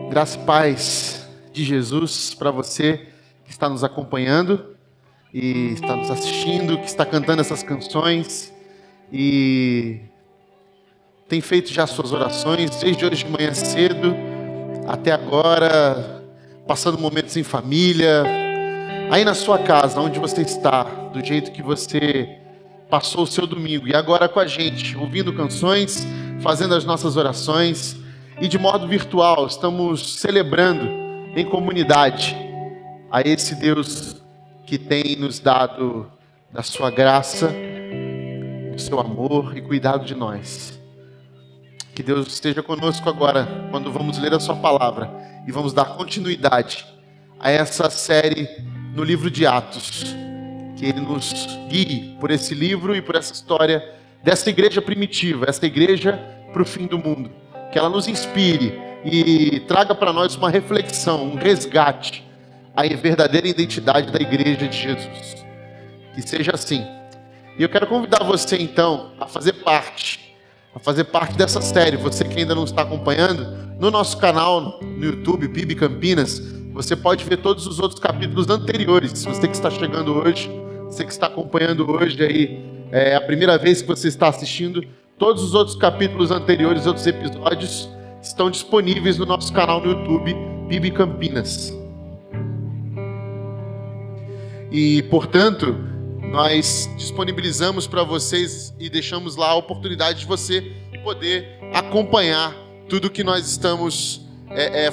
Graça e paz de Jesus para você que está nos acompanhando e está nos assistindo, que está cantando essas canções e tem feito já suas orações desde hoje de manhã cedo até agora, passando momentos em família, aí na sua casa, onde você está, do jeito que você passou o seu domingo, e agora com a gente, ouvindo canções, fazendo as nossas orações, e de modo virtual, estamos celebrando em comunidade a esse Deus que tem nos dado da sua graça, do seu amor e cuidado de nós. Que Deus esteja conosco agora, quando vamos ler a sua palavra, e vamos dar continuidade a essa série no livro de Atos. Que Ele nos guie por esse livro e por essa história dessa igreja primitiva, essa igreja para o fim do mundo. Que ela nos inspire e traga para nós uma reflexão, um resgate à verdadeira identidade da igreja de Jesus. Que seja assim. E eu quero convidar você então a fazer parte dessa série. Você que ainda não está acompanhando, no nosso canal no YouTube, PIB Campinas, você pode ver todos os outros capítulos anteriores. Você que está chegando hoje, você que está acompanhando hoje aí, é a primeira vez que você está assistindo, todos os outros capítulos anteriores, outros episódios, estão disponíveis no nosso canal no YouTube, PIB Campinas. E, portanto, nós disponibilizamos para vocês e deixamos lá a oportunidade de você poder acompanhar tudo que nós estamos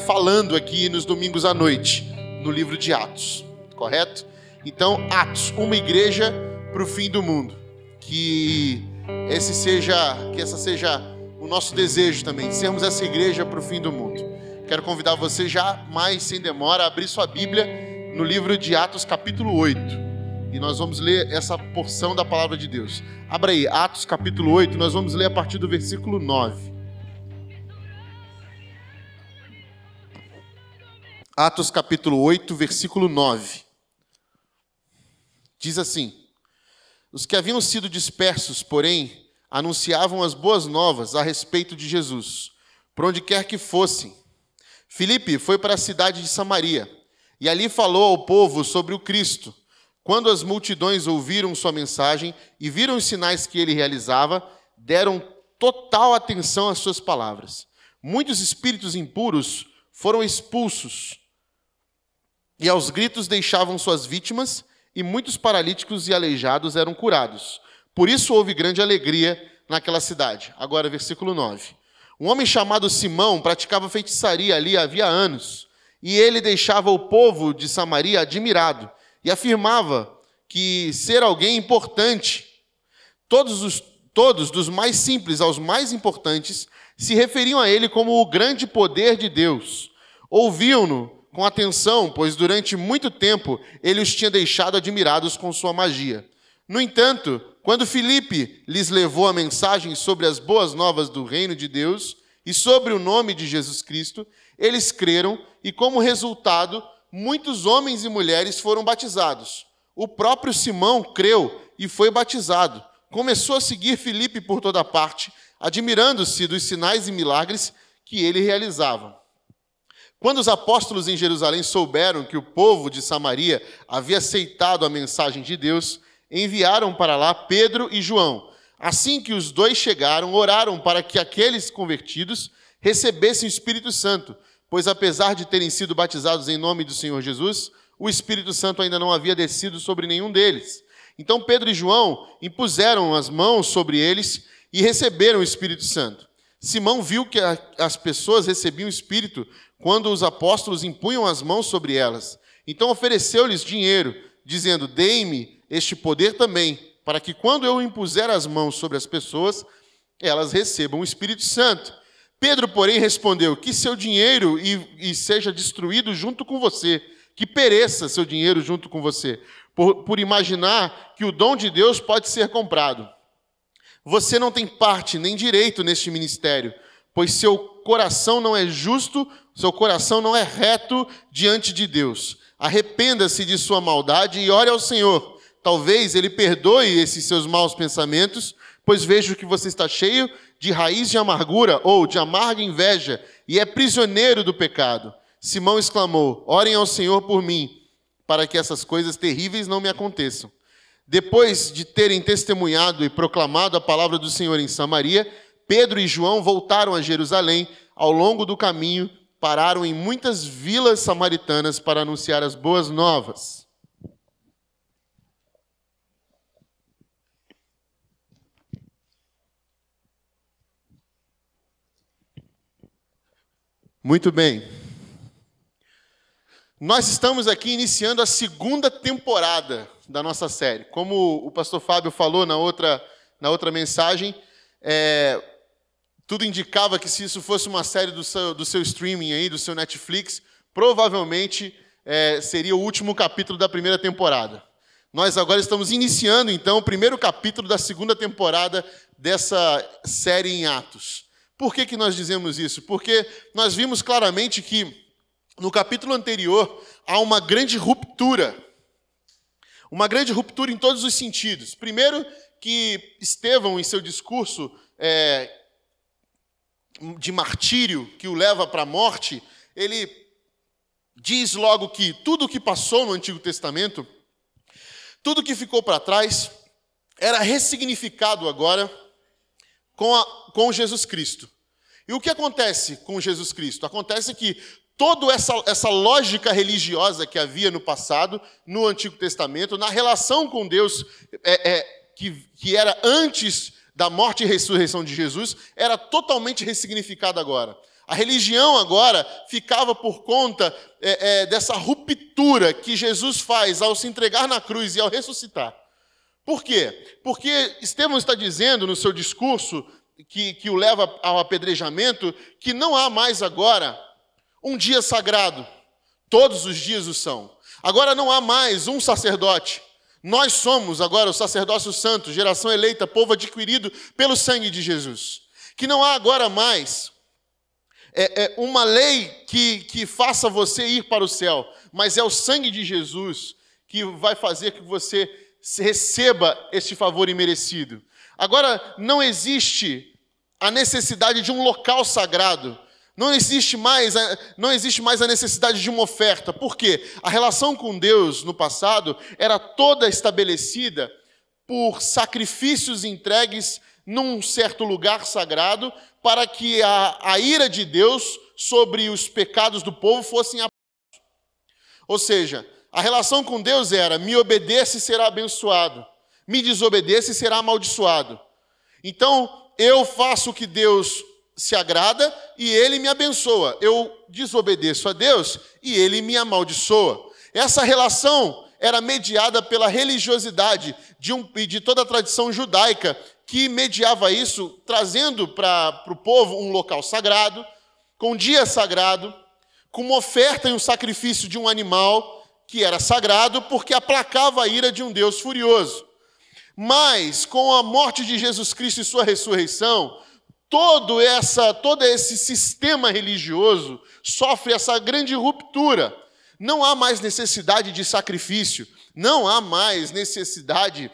falando aqui nos domingos à noite, no livro de Atos, correto? Então, Atos, uma igreja para o fim do mundo. Que essa seja o nosso desejo também, sermos essa igreja para o fim do mundo. Quero convidar você já, mais sem demora, a abrir sua Bíblia no livro de Atos, capítulo 8. E nós vamos ler essa porção da palavra de Deus. Abra aí, Atos, capítulo 8, nós vamos ler a partir do versículo 9. Atos, capítulo 8, versículo 9. Diz assim: Os que haviam sido dispersos, porém, anunciavam as boas novas a respeito de Jesus, por onde quer que fossem. Filipe foi para a cidade de Samaria, e ali falou ao povo sobre o Cristo. Quando as multidões ouviram sua mensagem e viram os sinais que ele realizava, deram total atenção às suas palavras. Muitos espíritos impuros foram expulsos, e aos gritos deixavam suas vítimas, e muitos paralíticos e aleijados eram curados. Por isso houve grande alegria naquela cidade. Agora, versículo 9. Um homem chamado Simão praticava feitiçaria ali havia anos, e ele deixava o povo de Samaria admirado, e afirmava que ser alguém importante. Todos, dos mais simples aos mais importantes, se referiam a ele como o grande poder de Deus. Ouviam-no com atenção, pois durante muito tempo ele os tinha deixado admirados com sua magia. No entanto, quando Filipe lhes levou a mensagem sobre as boas novas do reino de Deus e sobre o nome de Jesus Cristo, eles creram e, como resultado, muitos homens e mulheres foram batizados. O próprio Simão creu e foi batizado. Começou a seguir Filipe por toda parte, admirando-se dos sinais e milagres que ele realizava. Quando os apóstolos em Jerusalém souberam que o povo de Samaria havia aceitado a mensagem de Deus, enviaram para lá Pedro e João. Assim que os dois chegaram, oraram para que aqueles convertidos recebessem o Espírito Santo, pois apesar de terem sido batizados em nome do Senhor Jesus, o Espírito Santo ainda não havia descido sobre nenhum deles. Então Pedro e João impuseram as mãos sobre eles e receberam o Espírito Santo. Simão viu que as pessoas recebiam o Espírito quando os apóstolos impunham as mãos sobre elas. Então ofereceu-lhes dinheiro, dizendo: Dei-me este poder também, para que quando eu impuser as mãos sobre as pessoas, elas recebam o Espírito Santo. Pedro, porém, respondeu: Que seu dinheiro e seja destruído junto com você, que pereça seu dinheiro junto com você, por imaginar que o dom de Deus pode ser comprado. Você não tem parte nem direito neste ministério, pois seu coração não é justo, seu coração não é reto diante de Deus. Arrependa-se de sua maldade e ore ao Senhor. Talvez Ele perdoe esses seus maus pensamentos, pois vejo que você está cheio de raiz de amargura ou de amarga inveja e é prisioneiro do pecado. Simão exclamou: orem ao Senhor por mim, para que essas coisas terríveis não me aconteçam. Depois de terem testemunhado e proclamado a palavra do Senhor em Samaria, Pedro e João voltaram a Jerusalém. Ao longo do caminho, pararam em muitas vilas samaritanas para anunciar as boas novas. Muito bem. Nós estamos aqui iniciando a segunda temporada da nossa série. Como o pastor Fábio falou na outra mensagem, tudo indicava que se isso fosse uma série do seu streaming aí, do seu Netflix, provavelmente seria o último capítulo da primeira temporada. Nós agora estamos iniciando, então, o primeiro capítulo da segunda temporada dessa série em Atos. Por que nós dizemos isso? Porque nós vimos claramente que no capítulo anterior há uma grande ruptura. Uma grande ruptura em todos os sentidos. Primeiro, que Estevão, em seu discurso de martírio que o leva para a morte, ele diz logo que tudo o que passou no Antigo Testamento, tudo o que ficou para trás, era ressignificado agora com Jesus Cristo. E o que acontece com Jesus Cristo? Acontece que toda essa lógica religiosa que havia no passado, no Antigo Testamento, na relação com Deus, que era antes da morte e ressurreição de Jesus, era totalmente ressignificada agora. A religião agora ficava por conta dessa ruptura que Jesus faz ao se entregar na cruz e ao ressuscitar. Por quê? Porque Estevão está dizendo no seu discurso, que o leva ao apedrejamento, que não há mais agora um dia sagrado. Todos os dias o são. Agora não há mais um sacerdote. Nós somos agora o sacerdócio santo, geração eleita, povo adquirido pelo sangue de Jesus. Que não há agora mais uma lei que faça você ir para o céu, mas é o sangue de Jesus que vai fazer que você receba este favor imerecido. Agora, não existe a necessidade de um local sagrado. Não existe mais a necessidade de uma oferta. Por quê? A relação com Deus no passado era toda estabelecida por sacrifícios entregues num certo lugar sagrado para que a ira de Deus sobre os pecados do povo fossem apagados. Ou seja, a relação com Deus era: me obedeça e será abençoado, me desobedeça e será amaldiçoado. Então, eu faço o que Deus se agrada e Ele me abençoa. Eu desobedeço a Deus e Ele me amaldiçoa. Essa relação era mediada pela religiosidade de toda a tradição judaica, que mediava isso, trazendo para o povo um local sagrado, com um dia sagrado, com uma oferta e um sacrifício de um animal que era sagrado, porque aplacava a ira de um Deus furioso. Mas, com a morte de Jesus Cristo e sua ressurreição, todo esse sistema religioso sofre essa grande ruptura. Não há mais necessidade de sacrifício, não há mais necessidade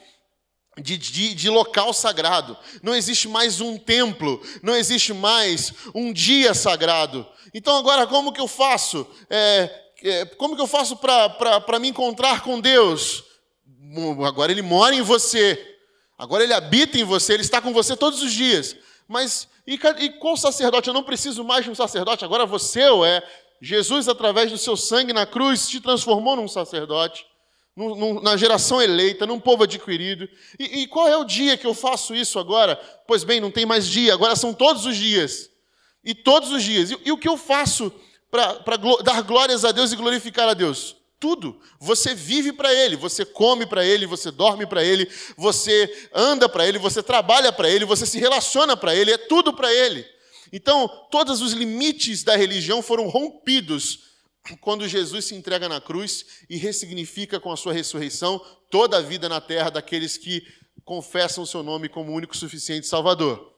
de local sagrado, não existe mais um templo, não existe mais um dia sagrado. Então agora como que eu faço? Como que eu faço para me encontrar com Deus? Agora Ele mora em você, agora Ele habita em você, Ele está com você todos os dias. Mas e qual sacerdote? Eu não preciso mais de um sacerdote, agora você o é. Jesus, através do seu sangue na cruz, te transformou num sacerdote, na geração eleita, num povo adquirido. E qual é o dia que eu faço isso agora? Pois bem, não tem mais dia, agora são todos os dias. E todos os dias. E o que eu faço para dar glórias a Deus e glorificar a Deus? Tudo. Você vive para Ele, você come para Ele, você dorme para Ele, você anda para Ele, você trabalha para Ele, você se relaciona para Ele, é tudo para Ele. Então, todos os limites da religião foram rompidos quando Jesus se entrega na cruz e ressignifica com a sua ressurreição toda a vida na terra daqueles que confessam o seu nome como único e suficiente Salvador.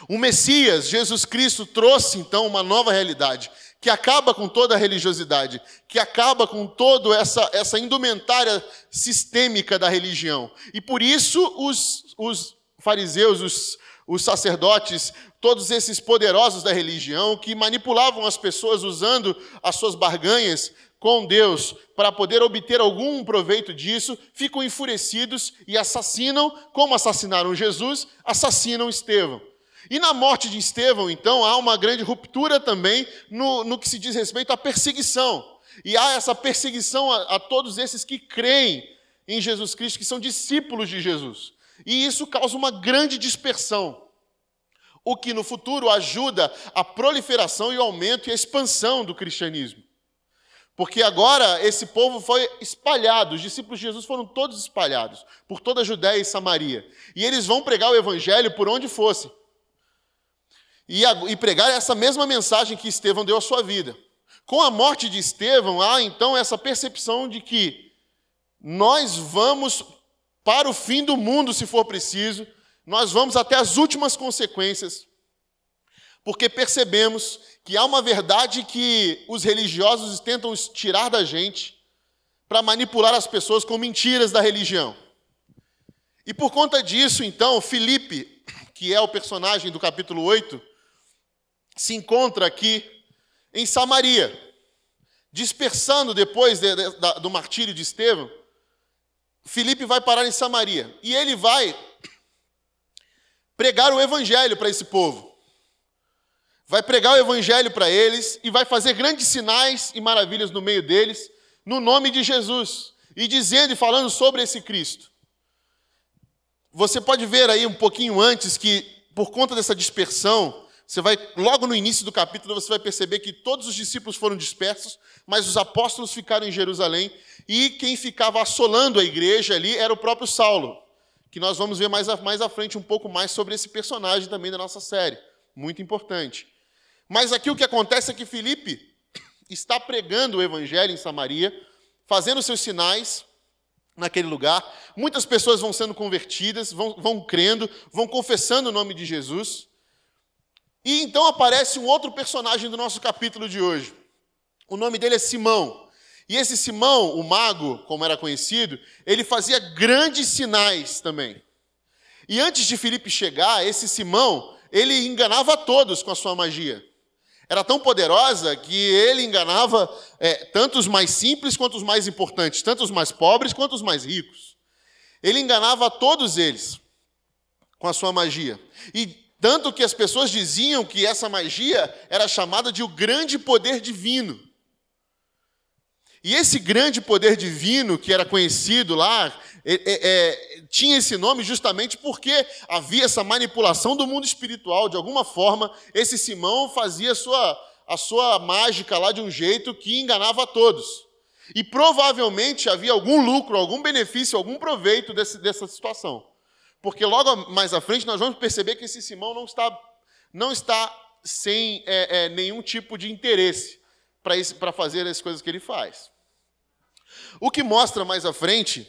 O Messias, Jesus Cristo, trouxe então uma nova realidade, que acaba com toda a religiosidade, que acaba com toda essa indumentária sistêmica da religião. E por isso os fariseus, os sacerdotes, todos esses poderosos da religião que manipulavam as pessoas usando as suas barganhas com Deus para poder obter algum proveito disso, ficam enfurecidos e assassinam, como assassinaram Jesus, assassinam Estevão. E na morte de Estevão, então, há uma grande ruptura também no que se diz respeito à perseguição. E há essa perseguição a todos esses que creem em Jesus Cristo, que são discípulos de Jesus. E isso causa uma grande dispersão, o que no futuro ajuda a proliferação e o aumento e a expansão do cristianismo. Porque agora esse povo foi espalhado, os discípulos de Jesus foram todos espalhados por toda a Judéia e Samaria. E eles vão pregar o evangelho por onde fosse. E pregar essa mesma mensagem que Estevão deu à sua vida. Com a morte de Estevão, há então essa percepção de que nós vamos para o fim do mundo, se for preciso, nós vamos até as últimas consequências, porque percebemos que há uma verdade que os religiosos tentam tirar da gente para manipular as pessoas com mentiras da religião. E por conta disso, então, Filipe, que é o personagem do capítulo 8, se encontra aqui em Samaria, dispersando depois do martírio de Estevão. Filipe vai parar em Samaria e ele vai pregar o evangelho para esse povo. Vai pregar o evangelho para eles e vai fazer grandes sinais e maravilhas no meio deles, no nome de Jesus, e dizendo e falando sobre esse Cristo. Você pode ver aí um pouquinho antes que, por conta dessa dispersão, você vai, logo no início do capítulo, você vai perceber que todos os discípulos foram dispersos, mas os apóstolos ficaram em Jerusalém, e quem ficava assolando a igreja ali era o próprio Saulo, que nós vamos ver mais à frente um pouco mais sobre esse personagem também da nossa série, muito importante. Mas aqui o que acontece é que Filipe está pregando o evangelho em Samaria, fazendo seus sinais naquele lugar, muitas pessoas vão sendo convertidas, vão crendo, vão confessando o nome de Jesus. E então aparece um outro personagem do nosso capítulo de hoje. O nome dele é Simão. E esse Simão, o mago, como era conhecido, ele fazia grandes sinais também. E antes de Filipe chegar, esse Simão, ele enganava a todos com a sua magia. Era tão poderosa que ele enganava tanto os mais simples quanto os mais importantes, tanto os mais pobres quanto os mais ricos. Ele enganava a todos eles com a sua magia. E tanto que as pessoas diziam que essa magia era chamada de o grande poder divino. E esse grande poder divino, que era conhecido lá, tinha esse nome justamente porque havia essa manipulação do mundo espiritual. De alguma forma, esse Simão fazia a sua mágica lá de um jeito que enganava a todos. E provavelmente havia algum lucro, algum benefício, algum proveito dessa situação. Porque logo mais à frente nós vamos perceber que esse Simão não está sem nenhum tipo de interesse para fazer as coisas que ele faz. O que mostra mais à frente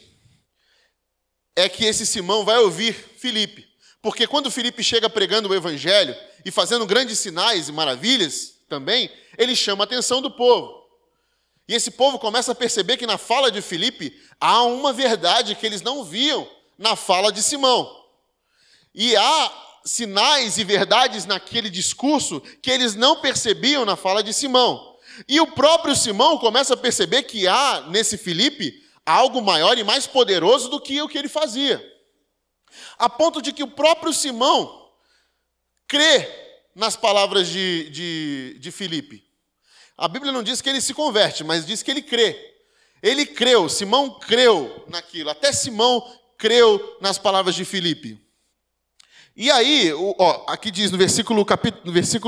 é que esse Simão vai ouvir Filipe. Porque quando Filipe chega pregando o evangelho e fazendo grandes sinais e maravilhas também, ele chama a atenção do povo. E esse povo começa a perceber que na fala de Filipe há uma verdade que eles não viam na fala de Simão. E há sinais e verdades naquele discurso que eles não percebiam na fala de Simão. E o próprio Simão começa a perceber que há nesse Filipe algo maior e mais poderoso do que o que ele fazia. A ponto de que o próprio Simão crê nas palavras de Filipe. A Bíblia não diz que ele se converte, mas diz que ele crê. Ele creu, Simão creu naquilo. Até Simão creu nas palavras de Filipe. E aí, aqui diz no versículo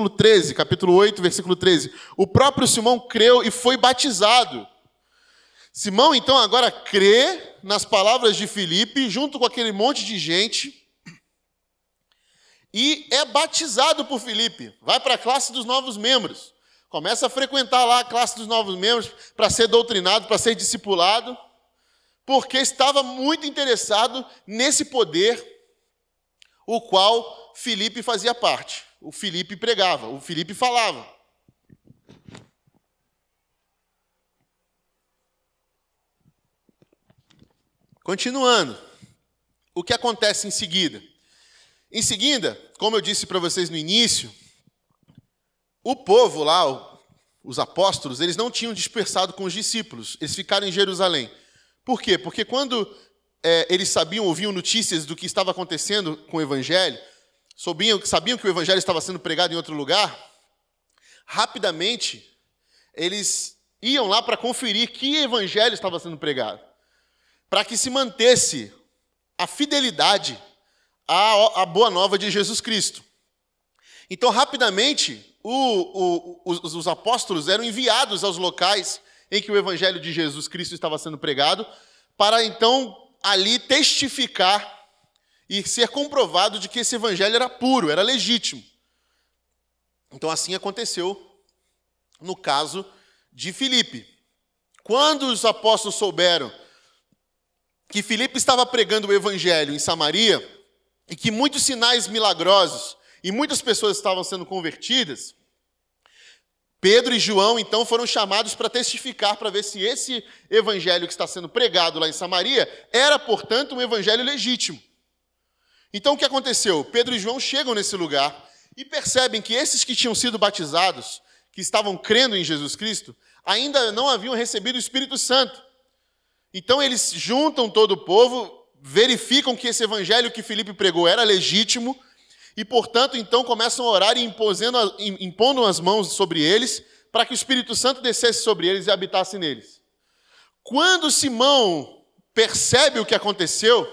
13, capítulo 8, versículo 13, o próprio Simão creu e foi batizado. Simão, então, agora crê nas palavras de Filipe, junto com aquele monte de gente, e é batizado por Filipe. Vai para a classe dos novos membros. Começa a frequentar lá a classe dos novos membros para ser doutrinado, para ser discipulado, porque estava muito interessado nesse poder o qual Filipe fazia parte. O Filipe pregava, o Filipe falava. Continuando, o que acontece em seguida? Em seguida, como eu disse para vocês no início, o povo lá, os apóstolos, eles não tinham dispersado com os discípulos, eles ficaram em Jerusalém. Por quê? Porque quando eles ouviam notícias do que estava acontecendo com o evangelho, sabiam que o evangelho estava sendo pregado em outro lugar, rapidamente eles iam lá para conferir que evangelho estava sendo pregado, para que se mantesse a fidelidade à boa nova de Jesus Cristo. Então, rapidamente, os apóstolos eram enviados aos locais em que o evangelho de Jesus Cristo estava sendo pregado, para então ali testificar e ser comprovado de que esse evangelho era puro, era legítimo. Então, assim aconteceu no caso de Filipe. Quando os apóstolos souberam que Filipe estava pregando o evangelho em Samaria, e que muitos sinais milagrosos e muitas pessoas estavam sendo convertidas, Pedro e João, então, foram chamados para testificar, para ver se esse evangelho que está sendo pregado lá em Samaria era, portanto, um evangelho legítimo. Então, o que aconteceu? Pedro e João chegam nesse lugar e percebem que esses que tinham sido batizados, que estavam crendo em Jesus Cristo, ainda não haviam recebido o Espírito Santo. Então, eles juntam todo o povo, verificam que esse evangelho que Filipe pregou era legítimo e, portanto, então começam a orar e impondo as mãos sobre eles para que o Espírito Santo descesse sobre eles e habitasse neles. Quando Simão percebe o que aconteceu,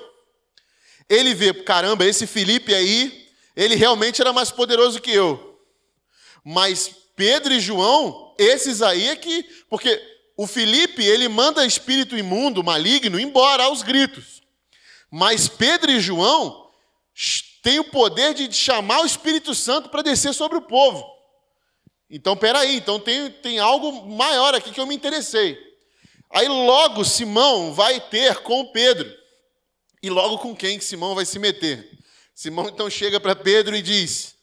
ele vê, caramba, esse Filipe aí, ele realmente era mais poderoso que eu. Mas Pedro e João, esses aí é que... Porque o Filipe, ele manda espírito imundo, maligno, embora aos gritos. Mas Pedro e João têm o poder de chamar o Espírito Santo para descer sobre o povo. Então, peraí, então tem algo maior aqui que eu me interessei. Aí logo Simão vai ter com Pedro. E logo com quem que Simão vai se meter? Simão então chega para Pedro e diz...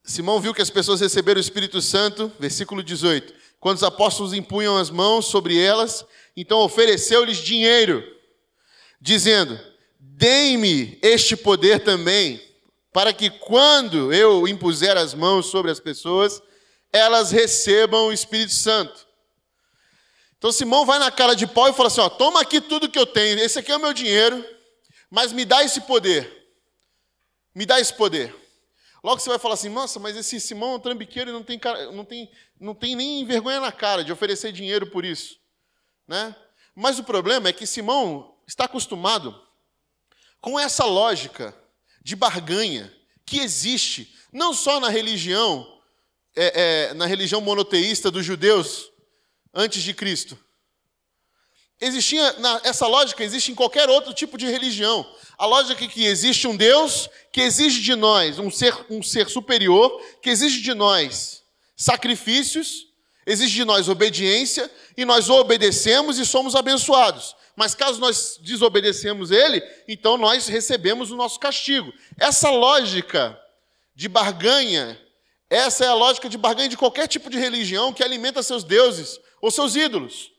Simão viu que as pessoas receberam o Espírito Santo, versículo 18. Quando os apóstolos impunham as mãos sobre elas, então ofereceu-lhes dinheiro, dizendo, deem-me este poder também, para que quando eu impuser as mãos sobre as pessoas, elas recebam o Espírito Santo. Então Simão vai na cara de pau e fala assim, toma aqui tudo que eu tenho, esse aqui é o meu dinheiro, mas me dá esse poder. Me dá esse poder. Logo você vai falar assim, nossa, mas esse Simão é um trambiqueiro e não tem nem vergonha na cara de oferecer dinheiro por isso. Né? Mas o problema é que Simão está acostumado com essa lógica de barganha que existe não só na religião monoteísta dos judeus antes de Cristo. Essa lógica existe em qualquer outro tipo de religião. A lógica é que existe um Deus que exige de nós, um ser superior, que exige de nós sacrifícios, exige de nós obediência, e nós o obedecemos e somos abençoados. Mas caso nós desobedecemos ele, então nós recebemos o nosso castigo. Essa lógica de barganha, essa é a lógica de barganha de qualquer tipo de religião que alimenta seus deuses ou seus ídolos.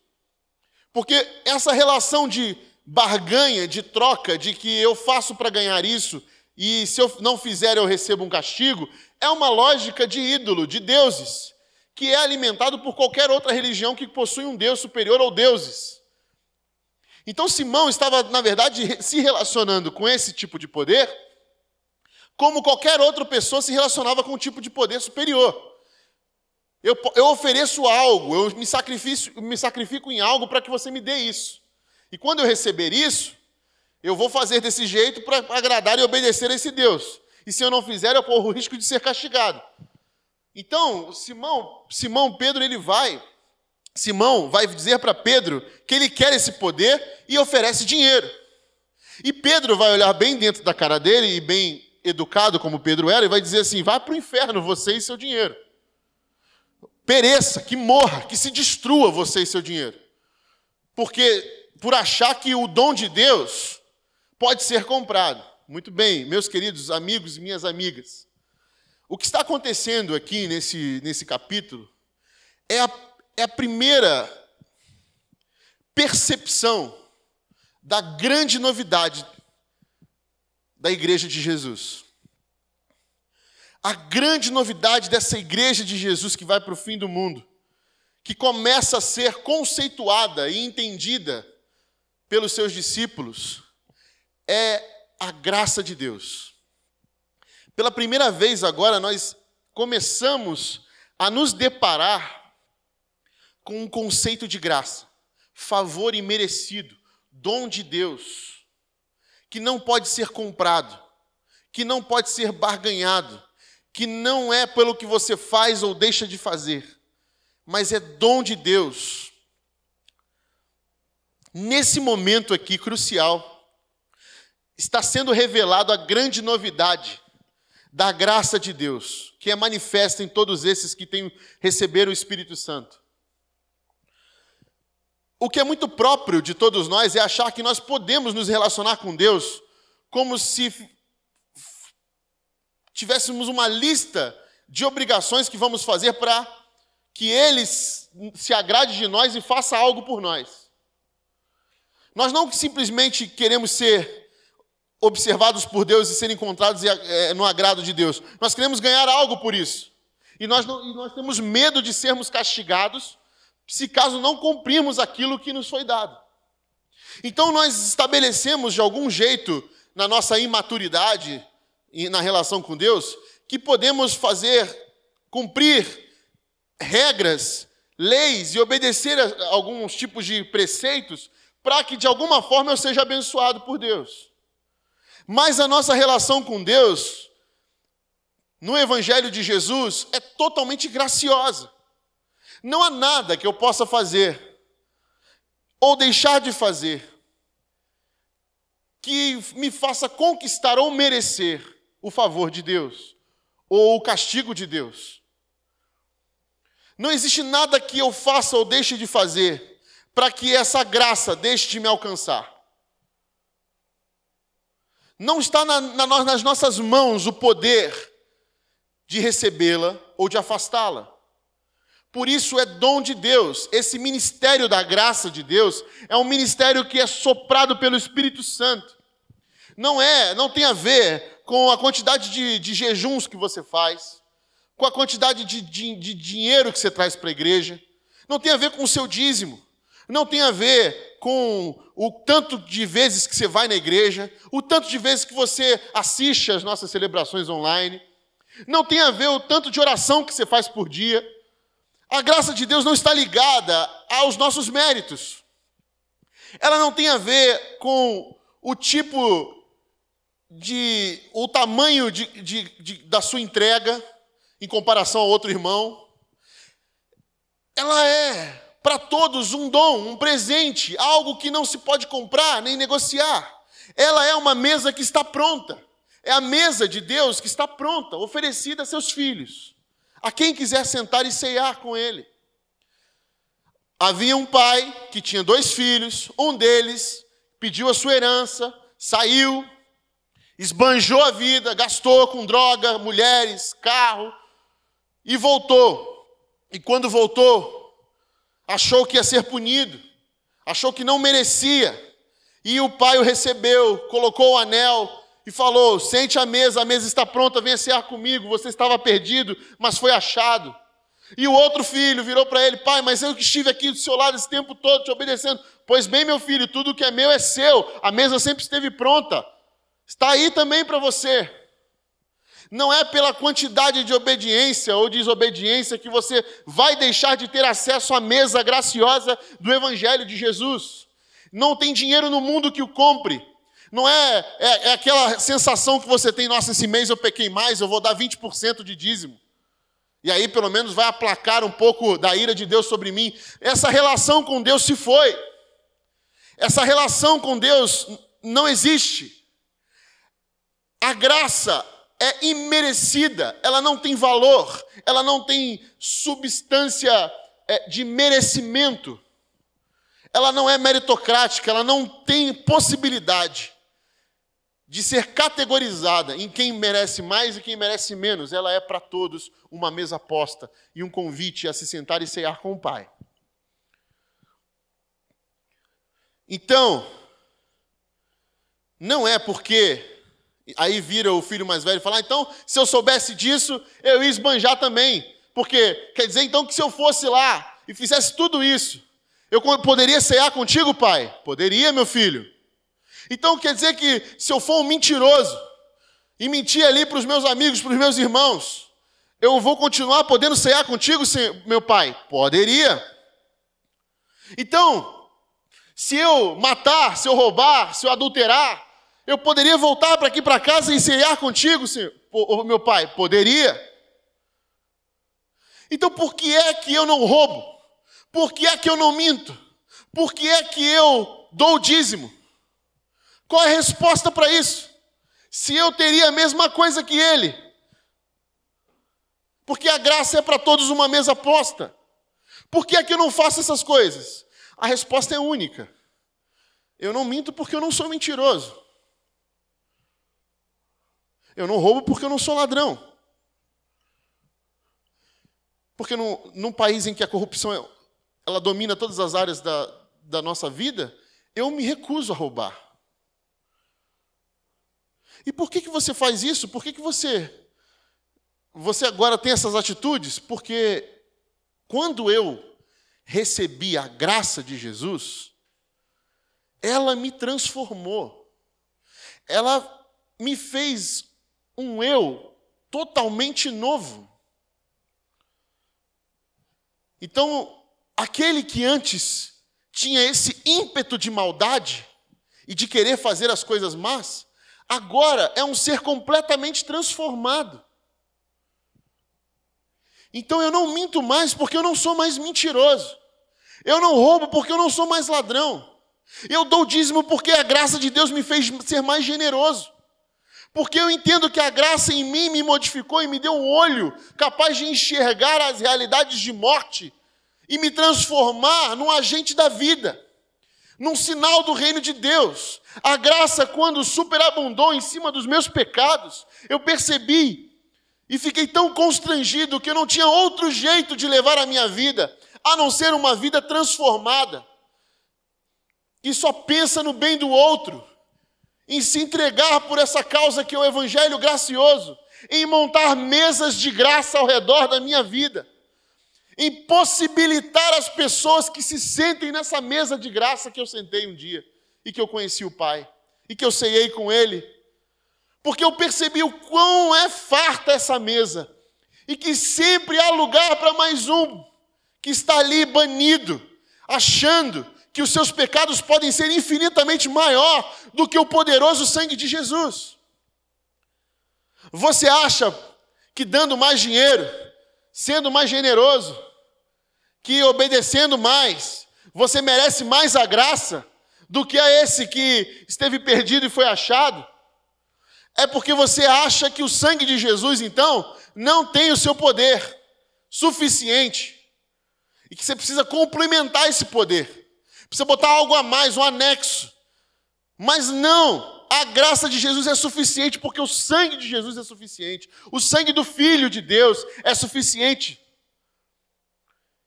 Porque essa relação de barganha, de troca, de que eu faço para ganhar isso, e se eu não fizer eu recebo um castigo, é uma lógica de ídolo, de deuses, que é alimentado por qualquer outra religião que possui um Deus superior ou deuses. Então Simão estava, na verdade, se relacionando com esse tipo de poder, como qualquer outra pessoa se relacionava com um tipo de poder superior. Eu ofereço algo, eu me sacrifico em algo para que você me dê isso. E quando eu receber isso, eu vou fazer desse jeito para agradar e obedecer a esse Deus. E se eu não fizer, eu corro o risco de ser castigado. Então, Simão vai dizer para Pedro que ele quer esse poder e oferece dinheiro. E Pedro vai olhar bem dentro da cara dele, e bem educado como Pedro era, e vai dizer assim, vá para o inferno você e seu dinheiro. Pereça, que morra, que se destrua você e seu dinheiro. Por achar que o dom de Deus pode ser comprado. Muito bem, meus queridos amigos e minhas amigas. O que está acontecendo aqui nesse capítulo é a primeira percepção da grande novidade da igreja de Jesus. A grande novidade dessa igreja de Jesus que vai para o fim do mundo, que começa a ser conceituada e entendida pelos seus discípulos, é a graça de Deus. Pela primeira vez agora, nós começamos a nos deparar com um conceito de graça, favor imerecido, dom de Deus, que não pode ser comprado, que não pode ser barganhado, que não é pelo que você faz ou deixa de fazer, mas é dom de Deus. Nesse momento aqui crucial, está sendo revelado a grande novidade da graça de Deus, que é manifesta em todos esses que receberam o Espírito Santo. O que é muito próprio de todos nós é achar que nós podemos nos relacionar com Deus como se tivéssemos uma lista de obrigações que vamos fazer para que Ele se agrade de nós e faça algo por nós. Nós não simplesmente queremos ser observados por Deus e ser encontrados no agrado de Deus. Nós queremos ganhar algo por isso. E nós temos medo de sermos castigados se caso não cumprirmos aquilo que nos foi dado. Então nós estabelecemos de algum jeito, na nossa imaturidade e na relação com Deus, que podemos cumprir regras, leis e obedecer a alguns tipos de preceitos para que de alguma forma eu seja abençoado por Deus. Mas a nossa relação com Deus, no Evangelho de Jesus, é totalmente graciosa. Não há nada que eu possa fazer ou deixar de fazer que me faça conquistar ou merecer o favor de Deus ou o castigo de Deus. Não existe nada que eu faça ou deixe de fazer para que essa graça deixe de me alcançar. Não está nas nossas mãos o poder de recebê-la ou de afastá-la. Por isso é dom de Deus. Esse ministério da graça de Deus é um ministério que é soprado pelo Espírito Santo. Não tem a ver com a quantidade de jejuns que você faz, com a quantidade de dinheiro que você traz para a igreja. Não tem a ver com o seu dízimo. Não tem a ver com o tanto de vezes que você vai na igreja, o tanto de vezes que você assiste às nossas celebrações online. Não tem a ver o tanto de oração que você faz por dia. A graça de Deus não está ligada aos nossos méritos. Ela não tem a ver com o tamanho da sua entrega em comparação ao outro irmão. Ela é, para todos, um dom, um presente, algo que não se pode comprar nem negociar. Ela é uma mesa que está pronta. É a mesa de Deus que está pronta, oferecida a seus filhos, a quem quiser sentar e ceiar com ele. Havia um pai que tinha 2 filhos, um deles pediu a sua herança, saiu, esbanjou a vida, gastou com droga, mulheres, carro, e voltou. E quando voltou, achou que ia ser punido, achou que não merecia. E o pai o recebeu, colocou o anel e falou: sente à mesa, a mesa está pronta, venha cear comigo, você estava perdido, mas foi achado. E o outro filho virou para ele: pai, mas eu que estive aqui do seu lado esse tempo todo, te obedecendo. Pois bem, meu filho, tudo que é meu é seu, a mesa sempre esteve pronta, está aí também para você. Não é pela quantidade de obediência ou desobediência que você vai deixar de ter acesso à mesa graciosa do Evangelho de Jesus. Não tem dinheiro no mundo que o compre. Não é aquela sensação que você tem: nossa, esse mês eu pequei mais, eu vou dar 20% de dízimo. E aí pelo menos vai aplacar um pouco da ira de Deus sobre mim. Essa relação com Deus se foi. Essa relação com Deus não existe. A graça é imerecida, ela não tem valor, ela não tem substância de merecimento. Ela não é meritocrática, ela não tem possibilidade de ser categorizada em quem merece mais e quem merece menos. Ela é para todos uma mesa posta e um convite a se sentar e ceiar com o Pai. Então, não é porque Aí vira o filho mais velho e fala, então, se eu soubesse disso, eu ia esbanjar também. Porque quer dizer então que se eu fosse lá e fizesse tudo isso, eu poderia cear contigo, pai? Poderia, meu filho. Então quer dizer que se eu for um mentiroso e mentir ali para os meus amigos, para os meus irmãos, eu vou continuar podendo cear contigo, meu pai? Poderia. Então, se eu matar, se eu roubar, se eu adulterar, eu poderia voltar para aqui para casa e cear contigo, meu pai? Poderia. Então por que é que eu não roubo? Por que é que eu não minto? Por que é que eu dou o dízimo? Qual é a resposta para isso? Se eu teria a mesma coisa que ele. Porque a graça é para todos uma mesa posta. Por que é que eu não faço essas coisas? A resposta é única. Eu não minto porque eu não sou mentiroso. Eu não roubo porque eu não sou ladrão. Porque num país em que a corrupção ela domina todas as áreas da nossa vida, eu me recuso a roubar. E por que você faz isso? Por que você agora tem essas atitudes? Porque quando eu recebi a graça de Jesus, ela me transformou. Ela me fez um eu totalmente novo. Então, aquele que antes tinha esse ímpeto de maldade e de querer fazer as coisas más, agora é um ser completamente transformado. Então eu não minto mais porque eu não sou mais mentiroso. Eu não roubo porque eu não sou mais ladrão. Eu dou dízimo porque a graça de Deus me fez ser mais generoso. Porque eu entendo que a graça em mim me modificou e me deu um olho capaz de enxergar as realidades de morte e me transformar num agente da vida, num sinal do reino de Deus. A graça, quando superabundou em cima dos meus pecados, eu percebi e fiquei tão constrangido que eu não tinha outro jeito de levar a minha vida, a não ser uma vida transformada, que só pensa no bem do outro, em se entregar por essa causa que é o evangelho gracioso, em montar mesas de graça ao redor da minha vida, em possibilitar as pessoas que se sentem nessa mesa de graça que eu sentei um dia, e que eu conheci o Pai, e que eu ceiei com Ele, porque eu percebi o quão é farta essa mesa, e que sempre há lugar para mais um, que está ali banido, achando que os seus pecados podem ser infinitamente maior do que o poderoso sangue de Jesus. Você acha que dando mais dinheiro, sendo mais generoso, que obedecendo mais, você merece mais a graça do que a esse que esteve perdido e foi achado? É porque você acha que o sangue de Jesus, então, não tem o seu poder suficiente e que você precisa complementar esse poder. Precisa botar algo a mais, um anexo. Mas não, a graça de Jesus é suficiente porque o sangue de Jesus é suficiente. O sangue do Filho de Deus é suficiente.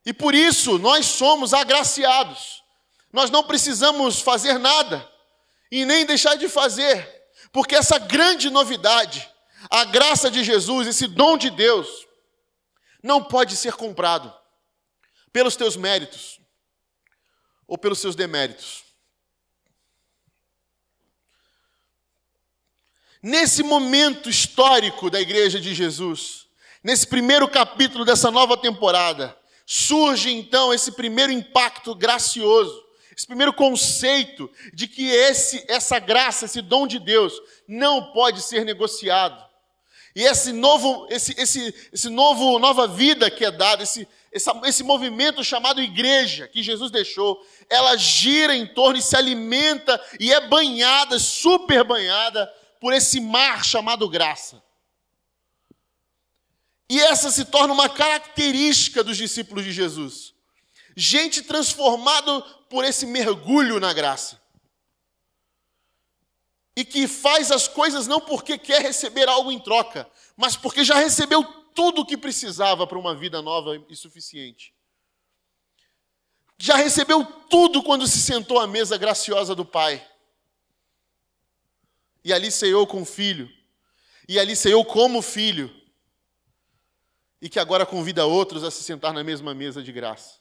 E por isso nós somos agraciados. Nós não precisamos fazer nada e nem deixar de fazer, porque essa grande novidade, a graça de Jesus, esse dom de Deus, não pode ser comprado pelos teus méritos ou pelos seus deméritos. Nesse momento histórico da Igreja de Jesus, nesse primeiro capítulo dessa nova temporada, surge então esse primeiro impacto gracioso, esse primeiro conceito de que essa graça, esse dom de Deus, não pode ser negociado. E nova vida que é dada, esse movimento chamado igreja que Jesus deixou, ela gira em torno e se alimenta e é banhada, super banhada, por esse mar chamado graça. E essa se torna uma característica dos discípulos de Jesus. Gente transformada por esse mergulho na graça. E que faz as coisas não porque quer receber algo em troca, mas porque já recebeu tudo o que precisava para uma vida nova e suficiente. Já recebeu tudo quando se sentou à mesa graciosa do Pai. e ali ceiou com o Filho, e ali ceiou como filho, e que agora convida outros a se sentar na mesma mesa de graça.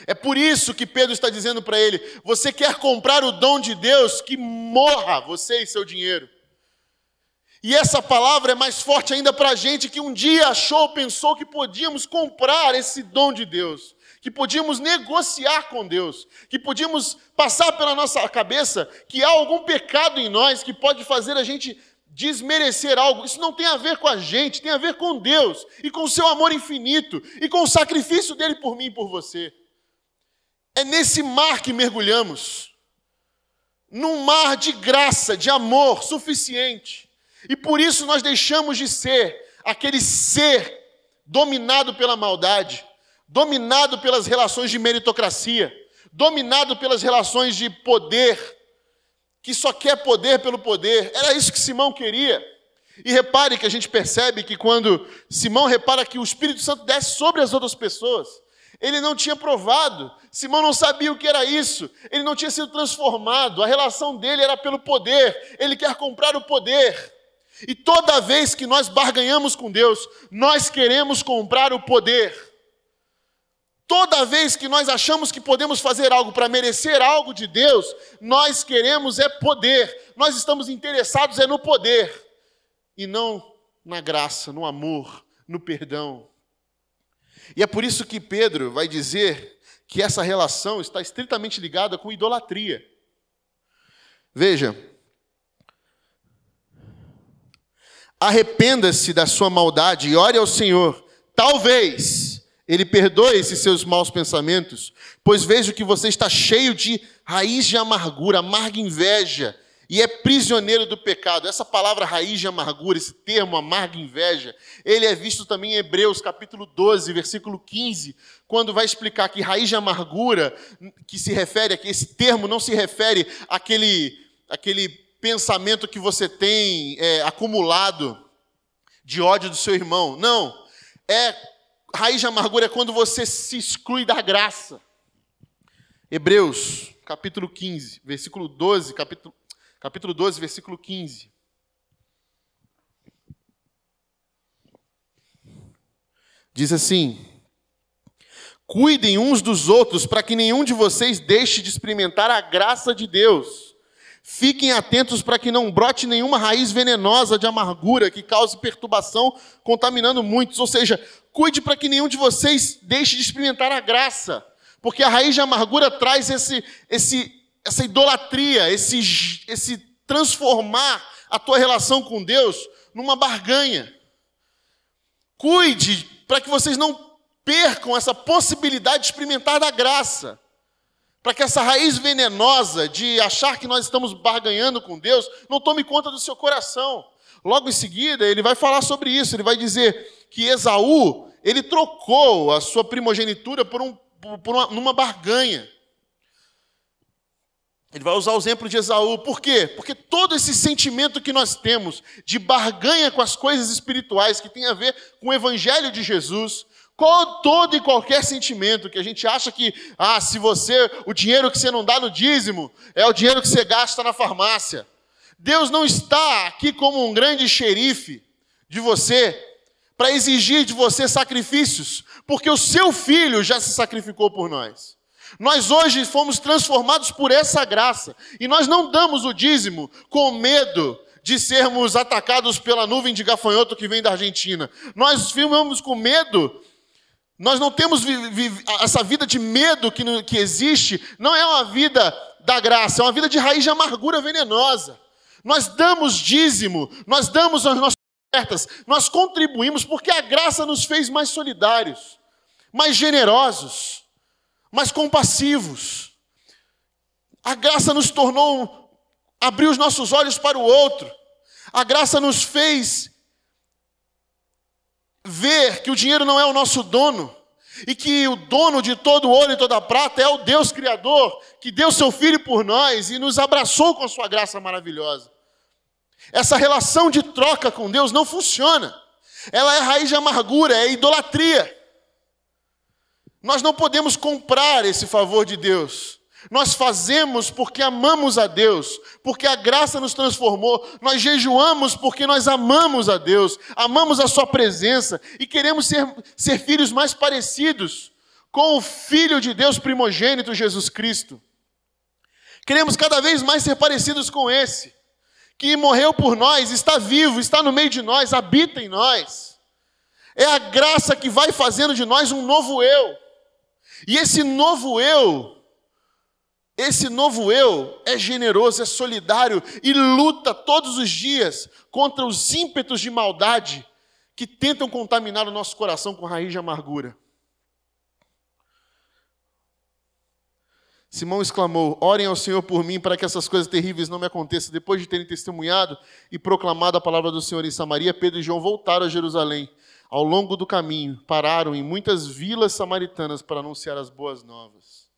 É por isso que Pedro está dizendo para ele: você quer comprar o dom de Deus? Que morra você e seu dinheiro. E essa palavra é mais forte ainda para a gente que um dia pensou que podíamos comprar esse dom de Deus, que podíamos negociar com Deus, que podíamos passar pela nossa cabeça que há algum pecado em nós que pode fazer a gente desmerecer algo. Isso não tem a ver com a gente, tem a ver com Deus e com o seu amor infinito e com o sacrifício dele por mim e por você. É nesse mar que mergulhamos, num mar de graça, de amor suficiente. E por isso nós deixamos de ser aquele ser dominado pela maldade, dominado pelas relações de meritocracia, dominado pelas relações de poder, que só quer poder pelo poder. Era isso que Simão queria. E repare que a gente percebe que quando Simão repara que o Espírito Santo desce sobre as outras pessoas, ele não tinha provado, Simão não sabia o que era isso, ele não tinha sido transformado, a relação dele era pelo poder, ele quer comprar o poder. E toda vez que nós barganhamos com Deus, nós queremos comprar o poder. Toda vez que nós achamos que podemos fazer algo para merecer algo de Deus, nós queremos poder. Nós estamos interessados no poder e não na graça, no amor, no perdão. E é por isso que Pedro vai dizer que essa relação está estritamente ligada com idolatria. Veja, arrependa-se da sua maldade e ore ao Senhor. Talvez Ele perdoe esses seus maus pensamentos, pois vejo que você está cheio de raiz de amargura, amarga inveja, e é prisioneiro do pecado. Essa palavra raiz de amargura, esse termo amarga inveja, ele é visto também em Hebreus capítulo 12, versículo 15, quando vai explicar que raiz de amargura, que se refere aqui, esse termo não se refere àquele pensamento que você tem acumulado de ódio do seu irmão. Não, raiz de amargura é quando você se exclui da graça. Hebreus, capítulo 15, versículo 12, capítulo 12, versículo 15. Diz assim: cuidem uns dos outros para que nenhum de vocês deixe de experimentar a graça de Deus. Fiquem atentos para que não brote nenhuma raiz venenosa de amargura que cause perturbação, contaminando muitos. Ou seja, cuide para que nenhum de vocês deixe de experimentar a graça. Porque a raiz de amargura traz essa idolatria, esse transformar a tua relação com Deus numa barganha. Cuide para que vocês não percam essa possibilidade de experimentar da graça. Para que essa raiz venenosa de achar que nós estamos barganhando com Deus não tome conta do seu coração. Logo em seguida, ele vai falar sobre isso. Ele vai dizer que Esaú, ele trocou a sua primogenitura numa barganha. Ele vai usar o exemplo de Esaú. Por quê? Porque todo esse sentimento que nós temos de barganha com as coisas espirituais, que tem a ver com o evangelho de Jesus, todo e qualquer sentimento que a gente acha que, o dinheiro que você não dá no dízimo é o dinheiro que você gasta na farmácia. Deus não está aqui como um grande xerife de você para exigir de você sacrifícios, porque o seu filho já se sacrificou por nós. Nós hoje fomos transformados por essa graça e nós não damos o dízimo com medo de sermos atacados pela nuvem de gafanhoto que vem da Argentina. Nós vivemos com medo. Nós não temos essa vida de medo que existe, não é uma vida da graça, é uma vida de raiz de amargura venenosa. Nós damos dízimo, nós damos as nossas ofertas, nós contribuímos porque a graça nos fez mais solidários, mais generosos, mais compassivos. A graça nos abriu os nossos olhos para o outro. A graça nos fez ver que o dinheiro não é o nosso dono e que o dono de todo ouro e toda prata é o Deus Criador, que deu seu Filho por nós e nos abraçou com a sua graça maravilhosa. Essa relação de troca com Deus não funciona. Ela é raiz de amargura, é idolatria. Nós não podemos comprar esse favor de Deus. Nós fazemos porque amamos a Deus, porque a graça nos transformou. Nós jejuamos porque nós amamos a Deus, amamos a sua presença e queremos ser filhos mais parecidos com o Filho de Deus primogênito, Jesus Cristo. Queremos cada vez mais ser parecidos com esse, que morreu por nós, está vivo, está no meio de nós, habita em nós. É a graça que vai fazendo de nós um novo eu. E esse novo eu é generoso, é solidário e luta todos os dias contra os ímpetos de maldade que tentam contaminar o nosso coração com raiz de amargura. Simão exclamou: orem ao Senhor por mim para que essas coisas terríveis não me aconteçam. Depois de terem testemunhado e proclamado a palavra do Senhor em Samaria, Pedro e João voltaram a Jerusalém. Ao longo do caminho, pararam em muitas vilas samaritanas para anunciar as boas novas.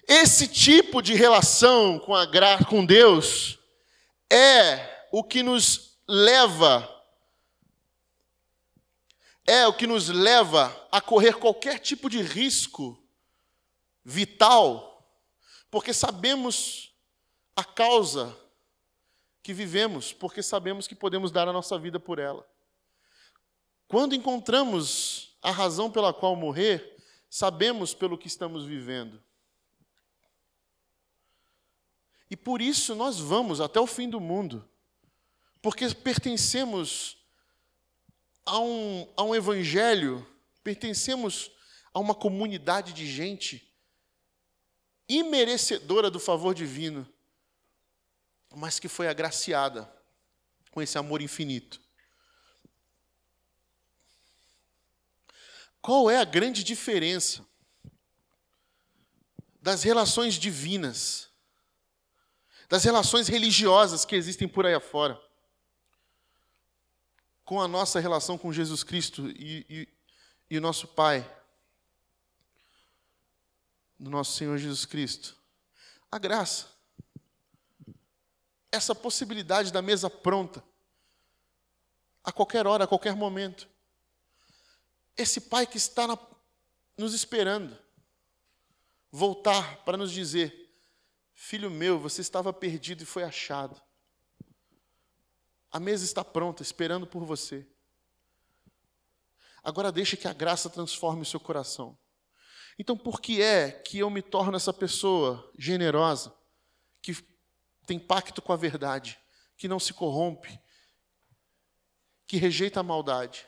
Esse tipo de relação com Deus é o que nos leva a correr qualquer tipo de risco vital, porque sabemos a causa que vivemos, porque sabemos que podemos dar a nossa vida por ela. Quando encontramos a razão pela qual morrer, sabemos pelo que estamos vivendo. E por isso nós vamos até o fim do mundo, porque pertencemos a um evangelho, pertencemos a uma comunidade de gente imerecedora do favor divino, mas que foi agraciada com esse amor infinito. Qual é a grande diferença das relações divinas, das relações religiosas que existem por aí afora, com a nossa relação com Jesus Cristo e o nosso Pai, do nosso Senhor Jesus Cristo? A graça. Essa possibilidade da mesa pronta, a qualquer hora, a qualquer momento. Esse Pai que está nos esperando voltar para nos dizer: filho meu, você estava perdido e foi achado. A mesa está pronta, esperando por você. Agora deixe que a graça transforme o seu coração. Então, por que é que eu me torno essa pessoa generosa, que tem pacto com a verdade, que não se corrompe, que rejeita a maldade?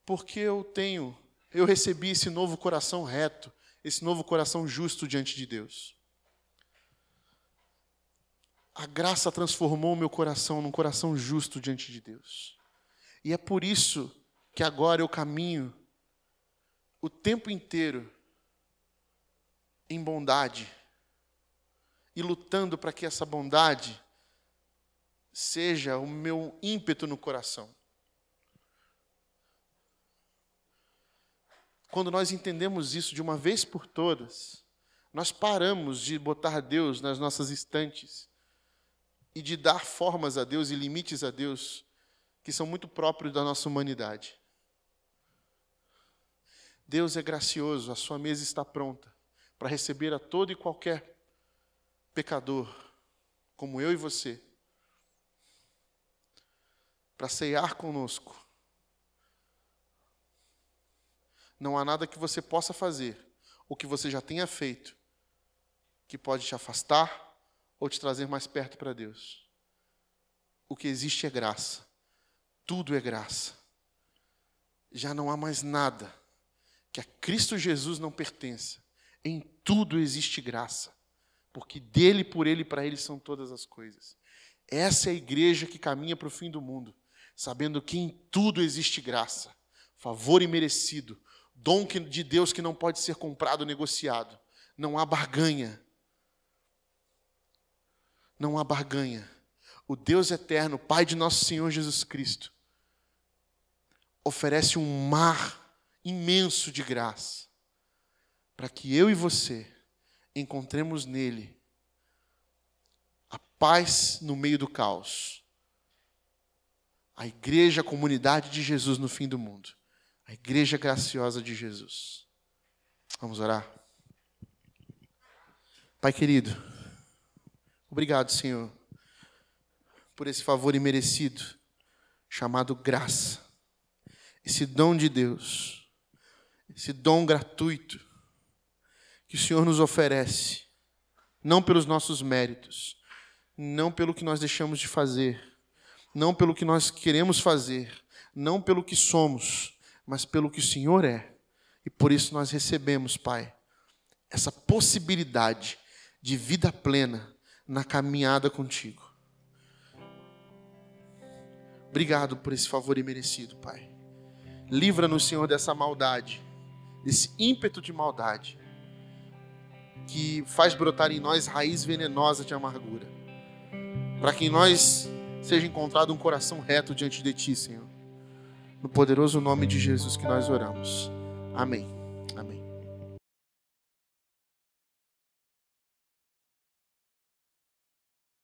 Porque eu recebi esse novo coração reto, esse novo coração justo diante de Deus. A graça transformou o meu coração num coração justo diante de Deus. E é por isso que agora eu caminho o tempo inteiro em bondade e lutando para que essa bondade seja o meu ímpeto no coração. Quando nós entendemos isso de uma vez por todas, nós paramos de botar Deus nas nossas estantes e de dar formas a Deus e limites a Deus que são muito próprios da nossa humanidade. Deus é gracioso, a sua mesa está pronta para receber a todo e qualquer pecador, como eu e você, para ceiar conosco. Não há nada que você possa fazer, ou que você já tenha feito, que pode te afastar ou te trazer mais perto para Deus. O que existe é graça. Tudo é graça. Já não há mais nada que a Cristo Jesus não pertença. Em tudo existe graça, porque dele, por ele e para ele são todas as coisas. Essa é a igreja que caminha para o fim do mundo, sabendo que em tudo existe graça, favor imerecido, dom de Deus que não pode ser comprado ou negociado. Não há barganha. Não há barganha. O Deus eterno, Pai de nosso Senhor Jesus Cristo, oferece um mar imenso de graça para que eu e você encontremos nele a paz no meio do caos. A igreja, a comunidade de Jesus no fim do mundo. A igreja graciosa de Jesus. Vamos orar? Pai querido, obrigado, Senhor, por esse favor imerecido, chamado graça. Esse dom de Deus, esse dom gratuito que o Senhor nos oferece, não pelos nossos méritos, não pelo que nós deixamos de fazer, não pelo que nós queremos fazer, não pelo que somos, mas pelo que o Senhor é. E por isso nós recebemos, Pai, essa possibilidade de vida plena na caminhada contigo. Obrigado por esse favor imerecido, Pai. Livra-nos, Senhor, dessa maldade, desse ímpeto de maldade, que faz brotar em nós raiz venenosa de amargura. Para que em nós seja encontrado um coração reto diante de Ti, Senhor. No poderoso nome de Jesus que nós oramos. Amém.